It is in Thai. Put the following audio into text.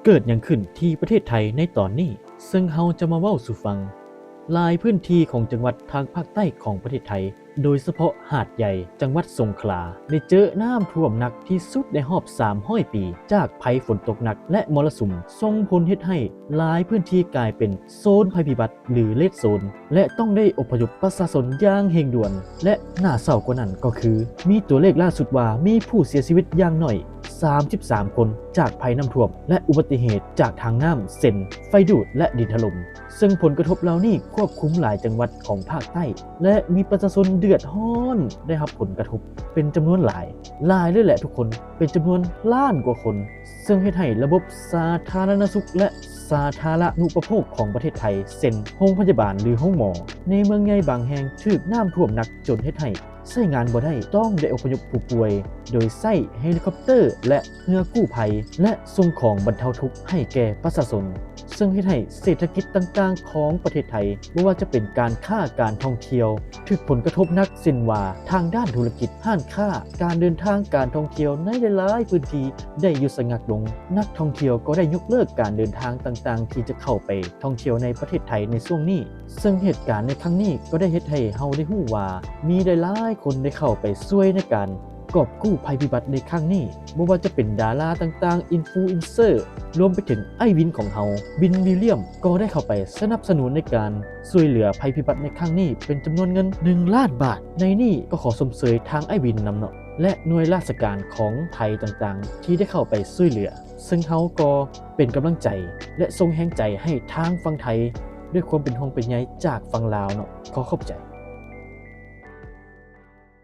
เกิดอย่างขึ้นที่ประเทศไทยในตอนนี้ซึ่งเฮาจะมาเว้าสู่ฟังหลายพื้นที่ของจังหวัดทางภาคใต้ของประเทศไทยโดยเฉพาะหาดใหญ่จังหวัดสงขลาได้เจอน้ำท่วมหนักที่สุดในรอบ300 ปีจากภัยฝนตกหนักและมรสุมส่งผลเฮ็ดให้หลายพื้นที่กลายเป็นโซนภัยพิบัติหรือเลดโซนและต้องได้อพยพประชาชนอย่างเร่งด่วนและน่าเศร้ากว่านั้นก็คือมีตัวเลขล่าสุดว่ามีผู้เสียชีวิตอย่างน้อย33 คนจากภัยน้ำท่วมและอุบัติเหตุจากทางน้ำเซ็นไฟดูดและดินถล่มซึ่งผลกระทบเหล่านี้ควบคุมหลายจังหวัดของภาคใต้และมีประชาชนเดือดร้อนได้รับผลกระทบเป็นจำนวนหลายเลยแหละทุกคนเป็นจำนวนล้านกว่าคนซึ่งเฮ็ดให้ระบบสาธารณสุขและสาธารณูปโภคของประเทศไทยเช่นโรงพยาบาลหรือห้องหมอในเมืองใหญ่บางแห่งถูกน้ำท่วมหนักจนเฮ็ดให้ใช้งานบ่ได้ต้องได้อพยพผู้ป่วยโดยใช้เฮลิคอปเตอร์และเรือกู้ภัยและส่งของบรรเทาทุกข์ให้แก่ประชาชนซึ่งเฮ็ดให้เศรษฐกิจต่างๆของประเทศไทยไม่ว่าจะเป็นการค้าการท่องเที่ยวถูกผลกระทบหนักเช่นว่าทางด้านธุรกิจห้างค้าการเดินทางการท่องเที่ยวในหลายๆพื้นที่ได้หยุดชะงักลงนักท่องเที่ยวก็ได้ยกเลิกการเดินทางต่างๆที่จะเข้าไปท่องเที่ยวในประเทศไทยในช่วงนี้ซึ่งเหตุการณ์ในครั้งนี้ก็ได้เฮ็ดให้เฮาได้ฮู้ว่ามีหลายๆคนได้เข้าไปช่วยในการกอบกู้ภัยพิบัติในครั้งนี้ไม่ว่าจะเป็นดาราต่างๆอินฟลูเอนเซอร์รวมไปถึงไอ้วินของเฮาบินวิลเลียมก็ได้เข้าไปสนับสนุนในการช่วยเหลือภัยพิบัติในครั้งนี้เป็นจำนวนเงิน1 ล้านบาทในนี้ก็ขอสมเสยทางไอ้วินนำเนาะและหน่วยราชการของไทยต่างๆที่ได้เข้าไปช่วยเหลือซึ่งเฮาก็เป็นกำลังใจและส่งแรงใจให้ทางฝั่งไทยด้วยความเป็นห่วงเป็นใยจากฝั่งลาวเนาะขอขอบใจ